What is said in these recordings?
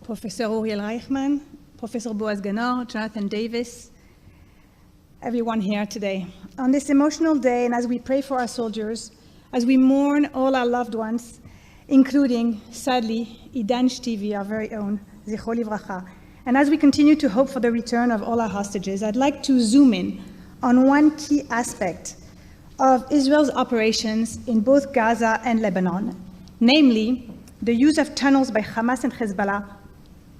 Professor Uriel Reichman, Professor Boaz Ganor, Jonathan Davis, everyone here today. On this emotional day, and as we pray for our soldiers, as we mourn all our loved ones, including, sadly, Idan Shtivi, our very own, Zichro Livracha, and as we continue to hope for the return of all our hostages, I'd like to zoom in on one key aspect of Israel's operations in both Gaza and Lebanon, namely the use of tunnels by Hamas and Hezbollah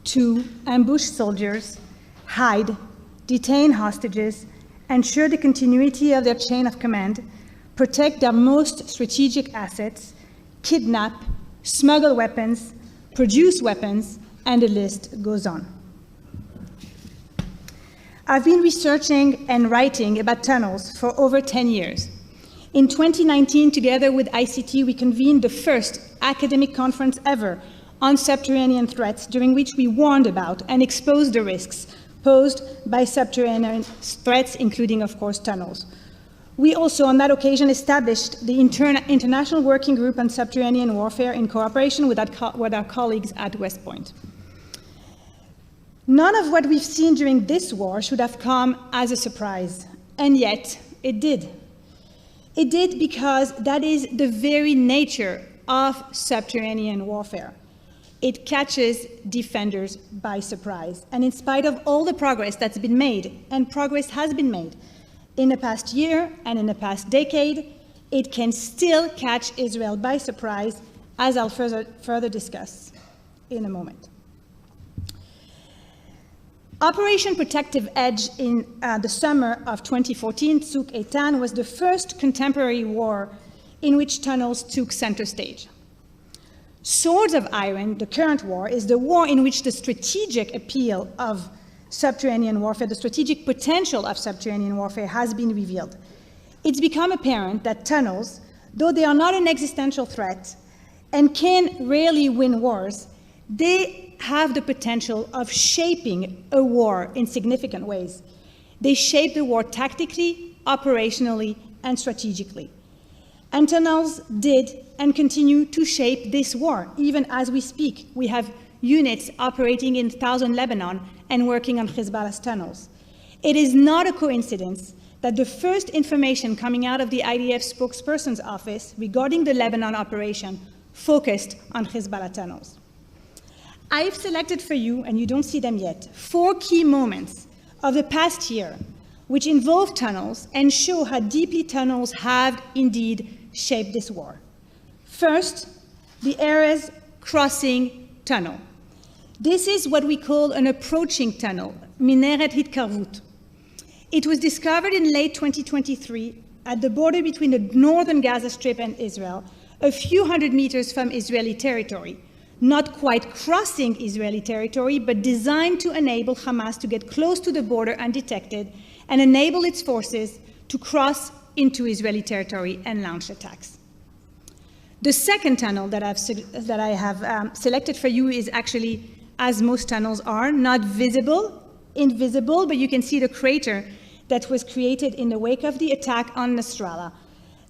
to ambush soldiers, hide, detain hostages, ensure the continuity of their chain of command, protect their most strategic assets, kidnap, smuggle weapons, produce weapons, and the list goes on. I've been researching and writing about tunnels for over 10 years. In 2019, together with ICT, we convened the first academic conference ever on subterranean threats, during which we warned about and exposed the risks posed by subterranean threats, including, of course, tunnels. We also, on that occasion, established the International Working Group on Subterranean Warfare in cooperation with our colleagues at West Point. None of what we've seen during this war should have come as a surprise, and yet it did. It did because that is the very nature of subterranean warfare. It catches defenders by surprise. And in spite of all the progress that's been made, and progress has been made in the past year and in the past decade, it can still catch Israel by surprise, as I'll further discuss in a moment. Operation Protective Edge in the summer of 2014, Tzuk Eitan, was the first contemporary war in which tunnels took center stage. Swords of Iron, the current war, is the war in which the strategic appeal of subterranean warfare, the strategic potential of subterranean warfare has been revealed. It's become apparent that tunnels, though they are not an existential threat and can rarely win wars, they have the potential of shaping a war in significant ways. They shape the war tactically, operationally, and strategically. And tunnels did and continue to shape this war, even as we speak. We have units operating in southern Lebanon and working on Hezbollah's tunnels. It is not a coincidence that the first information coming out of the IDF spokesperson's office regarding the Lebanon operation focused on Hezbollah tunnels. I've selected for you, and you don't see them yet, 4 key moments of the past year which involve tunnels and show how deeply tunnels have indeed shaped this war. First, the Erez Crossing Tunnel. This is what we call an approaching tunnel, Mineret Hitkarvut. It was discovered in late 2023 at the border between the northern Gaza Strip and Israel, a few hundred meters from Israeli territory, not quite crossing Israeli territory, but designed to enable Hamas to get close to the border undetected and enable its forces to cross into Israeli territory and launch attacks. The second tunnel that I have selected for you is actually, as most tunnels are, not invisible, but you can see the crater that was created in the wake of the attack on Nasrallah.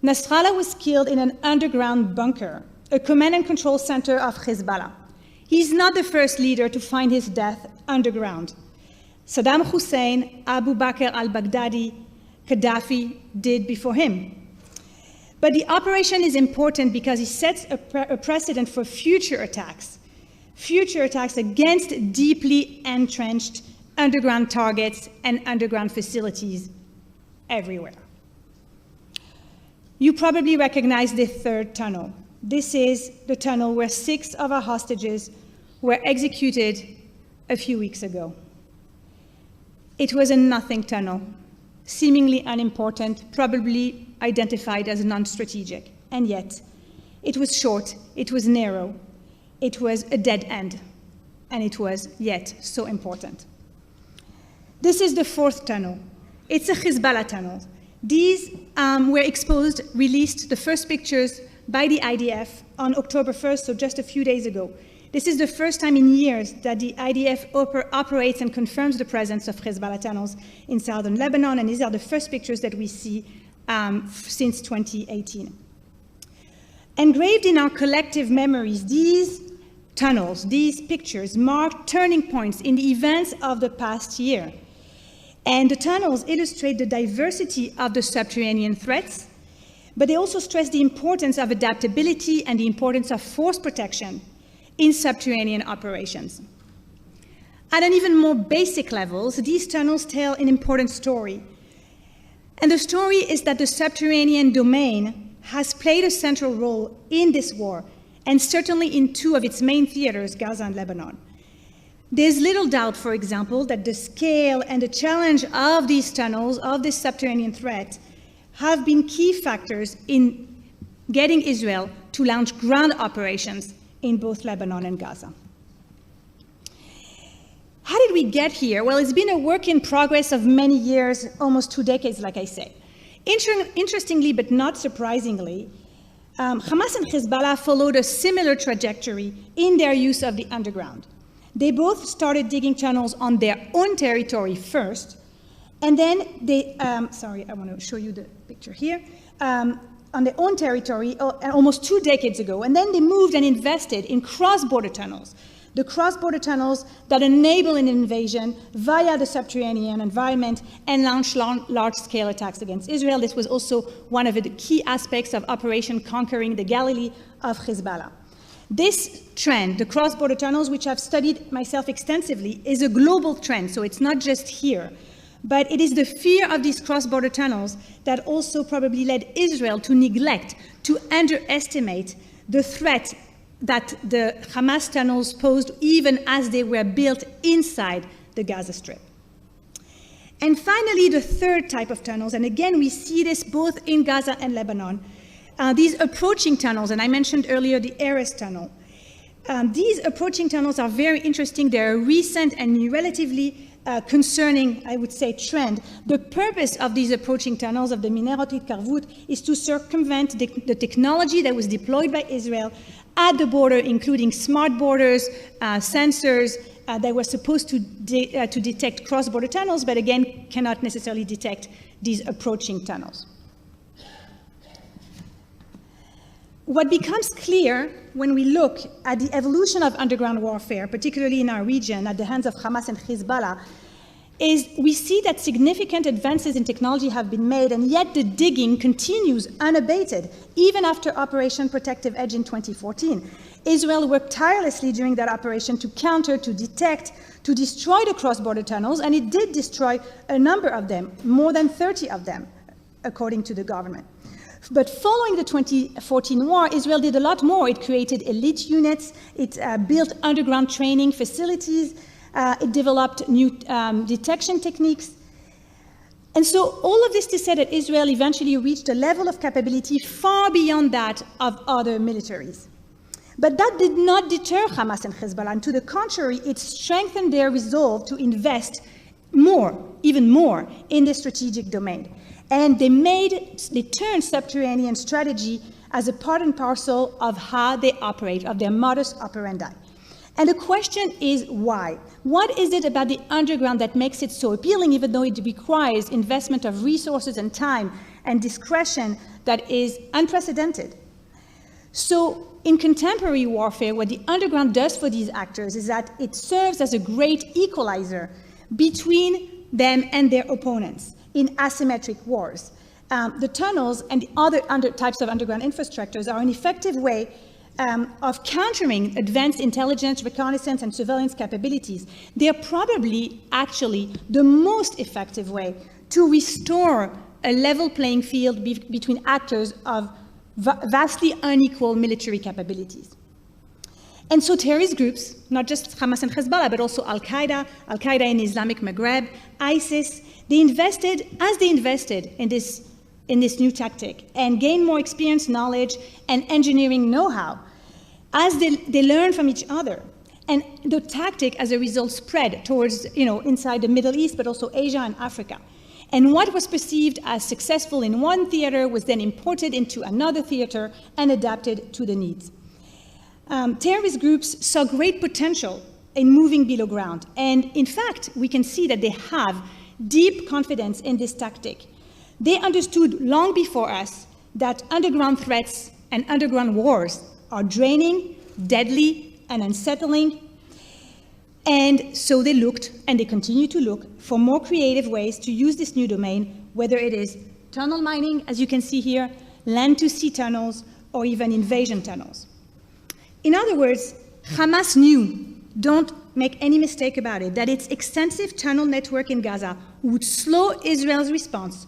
Nasrallah was killed in an underground bunker, a command and control center of Hezbollah. He's not the first leader to find his death underground. Saddam Hussein, Abu Bakr al-Baghdadi, Gaddafi did before him. But the operation is important because it sets a precedent for future attacks against deeply entrenched underground targets and underground facilities everywhere. You probably recognize the third tunnel. This is the tunnel where 6 of our hostages were executed a few weeks ago. It was a nothing tunnel, seemingly unimportant, probably identified as non-strategic. And yet, it was short, it was narrow, it was a dead end, and it was yet so important. This is the 4th tunnel. It's a Hezbollah tunnel. These were exposed, released, the first pictures by the IDF on October 1st, so just a few days ago. This is the first time in years that the IDF operates and confirms the presence of Hezbollah tunnels in southern Lebanon, and these are the first pictures that we see since 2018. Engraved in our collective memories, these tunnels, these pictures, mark turning points in the events of the past year. And the tunnels illustrate the diversity of the subterranean threats, but they also stress the importance of adaptability and the importance of force protection in subterranean operations. At an even more basic level, these tunnels tell an important story. And the story is that the subterranean domain has played a central role in this war, and certainly in two of its main theaters, Gaza and Lebanon. There's little doubt, for example, that the scale and the challenge of these tunnels, of this subterranean threat, have been key factors in getting Israel to launch ground operations in both Lebanon and Gaza. How did we get here? Well, it's been a work in progress of many years, almost 2 decades, like I say. Interestingly, but not surprisingly, Hamas and Hezbollah followed a similar trajectory in their use of the underground. They both started digging tunnels on their own territory first, and then they, sorry, I want to show you the picture here, on their own territory almost 2 decades ago, and then they moved and invested in cross-border tunnels. The cross-border tunnels that enable an invasion via the subterranean environment and launch large-scale attacks against Israel. This was also one of the key aspects of Operation Conquering the Galilee of Hezbollah. This trend, the cross-border tunnels, which I've studied myself extensively, is a global trend, so it's not just here. But it is the fear of these cross-border tunnels that also probably led Israel to neglect, to underestimate the threat that the Hamas tunnels posed even as they were built inside the Gaza Strip. And finally, the third type of tunnels, and again we see this both in Gaza and Lebanon, these approaching tunnels, and I mentioned earlier the Erez tunnel. These approaching tunnels are very interesting. They're a recent and relatively concerning, I would say, trend. The purpose of these approaching tunnels, of the Minerot Hitkarvut, is to circumvent the technology that was deployed by Israel at the border, including smart borders, sensors that were supposed to detect cross-border tunnels, but again, cannot necessarily detect these approaching tunnels. What becomes clear when we look at the evolution of underground warfare, particularly in our region, at the hands of Hamas and Hezbollah, is we see that significant advances in technology have been made, and yet the digging continues unabated, even after Operation Protective Edge in 2014. Israel worked tirelessly during that operation to counter, to detect, to destroy the cross-border tunnels, and it did destroy a number of them, more than 30 of them, according to the government. But following the 2014 war, Israel did a lot more. It created elite units, it built underground training facilities, it developed new detection techniques. And so all of this to say that Israel eventually reached a level of capability far beyond that of other militaries. But that did not deter Hamas and Hezbollah, and to the contrary, it strengthened their resolve to invest more, even more, in the strategic domain. And they turned subterranean strategy as a part and parcel of how they operate, of their modus operandi. And the question is why? What is it about the underground that makes it so appealing, even though it requires investment of resources and time and discretion that is unprecedented? So in contemporary warfare, what the underground does for these actors is that it serves as a great equalizer between them and their opponents in asymmetric wars. The tunnels and the other types of underground infrastructures are an effective way of countering advanced intelligence, reconnaissance, and surveillance capabilities. They are probably actually the most effective way to restore a level playing field between actors of vastly unequal military capabilities. And so terrorist groups, not just Hamas and Hezbollah, but also Al-Qaeda in Islamic Maghreb, ISIS, they invested in this new tactic and gained more experience, knowledge, and engineering know-how as they learn from each other. And the tactic, as a result, spread towards, inside the Middle East, but also Asia and Africa. And what was perceived as successful in one theater was then imported into another theater and adapted to the needs. Terrorist groups saw great potential in moving below ground. And in fact, we can see that they have deep confidence in this tactic. They understood long before us that underground threats and underground wars are draining, deadly, and unsettling. And so they looked, and they continue to look, for more creative ways to use this new domain, whether it is tunnel mining, as you can see here, land-to-sea tunnels, or even invasion tunnels. In other words, Hamas knew, don't make any mistake about it, that its extensive tunnel network in Gaza would slow Israel's response,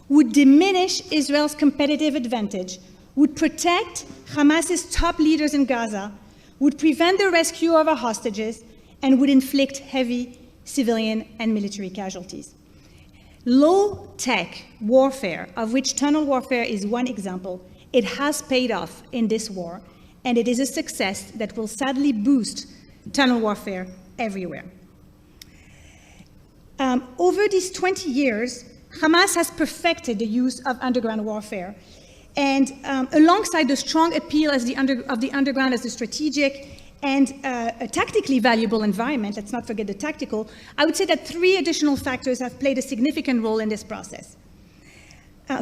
would diminish Israel's competitive advantage, would protect Hamas's top leaders in Gaza, would prevent the rescue of our hostages, and would inflict heavy civilian and military casualties. Low-tech warfare, of which tunnel warfare is one example, it has paid off in this war, and it is a success that will sadly boost tunnel warfare everywhere. Over these 20 years, Hamas has perfected the use of underground warfare, and alongside the strong appeal of the underground as a strategic and a tactically valuable environment, let's not forget the tactical, I would say that 3 additional factors have played a significant role in this process.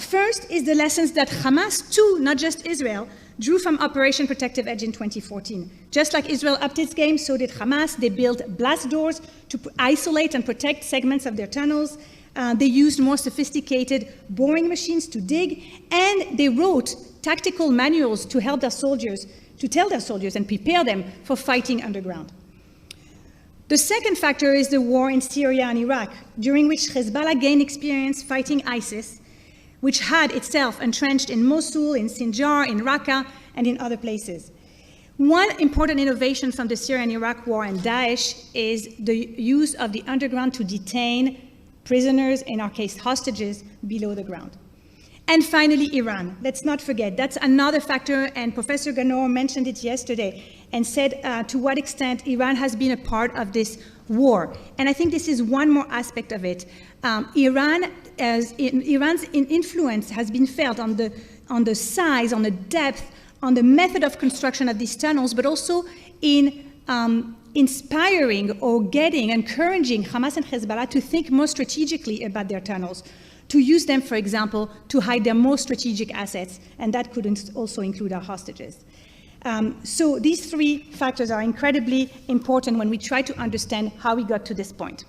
First is the lessons that Hamas, too, not just Israel, drew from Operation Protective Edge in 2014. Just like Israel upped its game, so did Hamas. They built blast doors to isolate and protect segments of their tunnels. They used more sophisticated boring machines to dig, and they wrote tactical manuals to help their soldiers, to tell their soldiers and prepare them for fighting underground. The second factor is the war in Syria and Iraq, during which Hezbollah gained experience fighting ISIS, which had itself entrenched in Mosul, in Sinjar, in Raqqa, and in other places. One important innovation from the Syria and Iraq war and Daesh is the use of the underground to detain prisoners, in our case hostages, below the ground. And finally, Iran. Let's not forget, that's another factor, and Professor Ganor mentioned it yesterday and said to what extent Iran has been a part of this war. And I think this is one more aspect of it. Iran's influence has been felt on the size, on the depth, on the method of construction of these tunnels, but also in inspiring or encouraging Hamas and Hezbollah to think more strategically about their tunnels, to use them, for example, to hide their most strategic assets, and that could also include our hostages. So these 3 factors are incredibly important when we try to understand how we got to this point.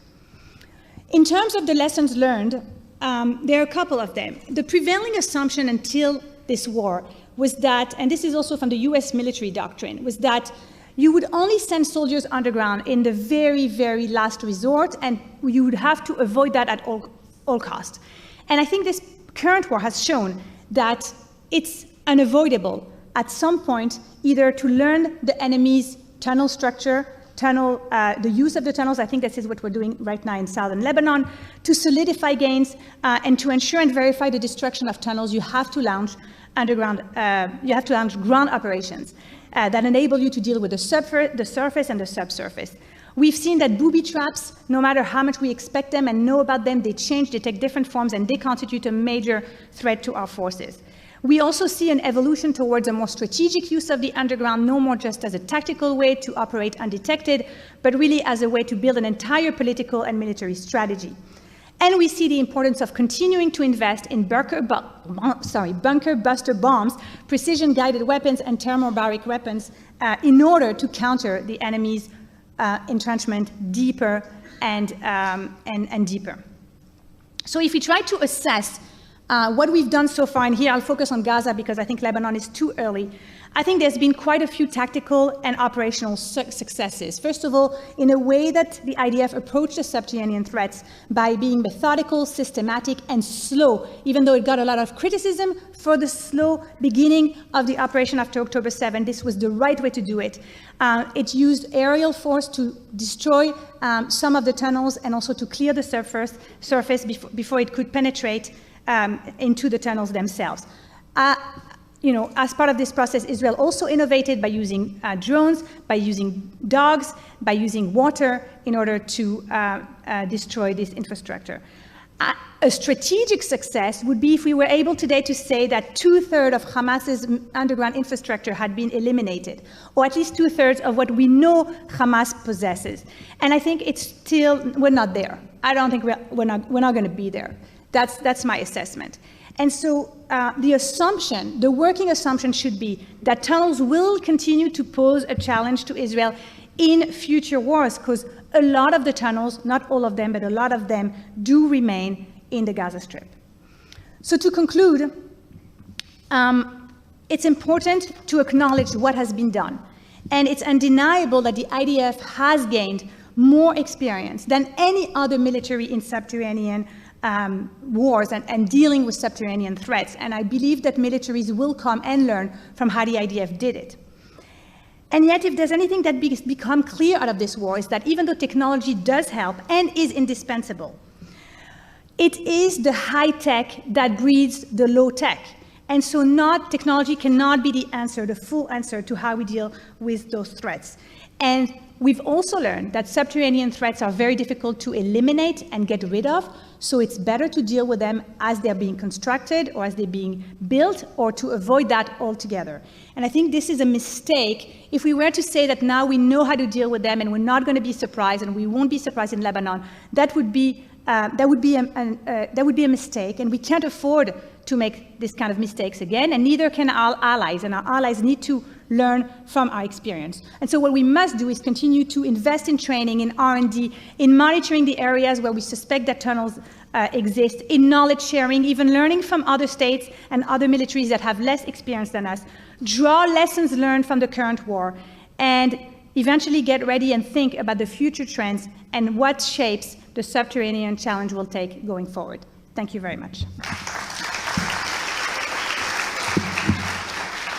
In terms of the lessons learned, there are a couple of them. The prevailing assumption until this war was that, and this is also from the US military doctrine, was that you would only send soldiers underground in the very, very last resort, and you would have to avoid that at all costs. And I think this current war has shown that it's unavoidable at some point either to learn the enemy's tunnel structure, the use of the tunnels. I think this is what we're doing right now in southern Lebanon. To solidify gains and to ensure and verify the destruction of tunnels, you have to launch ground operations that enable you to deal with the surface and the subsurface. We've seen that booby traps, no matter how much we expect them and know about them, they change, they take different forms, and they constitute a major threat to our forces. We also see an evolution towards a more strategic use of the underground, no more just as a tactical way to operate undetected, but really as a way to build an entire political and military strategy. And we see the importance of continuing to invest in bunker buster bombs, precision-guided weapons, and thermobaric weapons in order to counter the enemy's entrenchment deeper and deeper. So if we try to assess what we've done so far, and here I'll focus on Gaza because I think Lebanon is too early, I think there's been quite a few tactical and operational successes. First of all, in a way that the IDF approached the subterranean threats by being methodical, systematic, and slow, even though it got a lot of criticism for the slow beginning of the operation after October 7, this was the right way to do it. It used aerial force to destroy some of the tunnels and also to clear the surface before it could penetrate into the tunnels themselves. As part of this process, Israel also innovated by using drones, by using dogs, by using water in order to destroy this infrastructure. A strategic success would be if we were able today to say that 2/3 of Hamas's underground infrastructure had been eliminated, or at least 2/3 of what we know Hamas possesses. And I think we're not there. I don't think we're not going to be there. That's my assessment. And so the working assumption should be that tunnels will continue to pose a challenge to Israel in future wars, because a lot of the tunnels, not all of them, but a lot of them do remain in the Gaza Strip. So to conclude, it's important to acknowledge what has been done. And it's undeniable that the IDF has gained more experience than any other military in subterranean wars and dealing with subterranean threats. And I believe that militaries will come and learn from how the IDF did it. And yet, if there's anything that become clear out of this war, is that even though technology does help and is indispensable, it is the high tech that breeds the low tech. And so technology cannot be the answer, the full answer to how we deal with those threats. And we've also learned that subterranean threats are very difficult to eliminate and get rid of, so it's better to deal with them as they're being constructed or as they're being built, or to avoid that altogether. And I think this is a mistake. If we were to say that now we know how to deal with them and we're not going to be surprised, and we won't be surprised in Lebanon, that would be a mistake, and we can't afford to make this kind of mistakes again, and neither can our allies, and our allies need to learn from our experience. And so what we must do is continue to invest in training, in R&D, in monitoring the areas where we suspect that tunnels exist, in knowledge sharing, even learning from other states and other militaries that have less experience than us, draw lessons learned from the current war, and eventually get ready and think about the future trends and what shapes the subterranean challenge will take going forward. Thank you very much.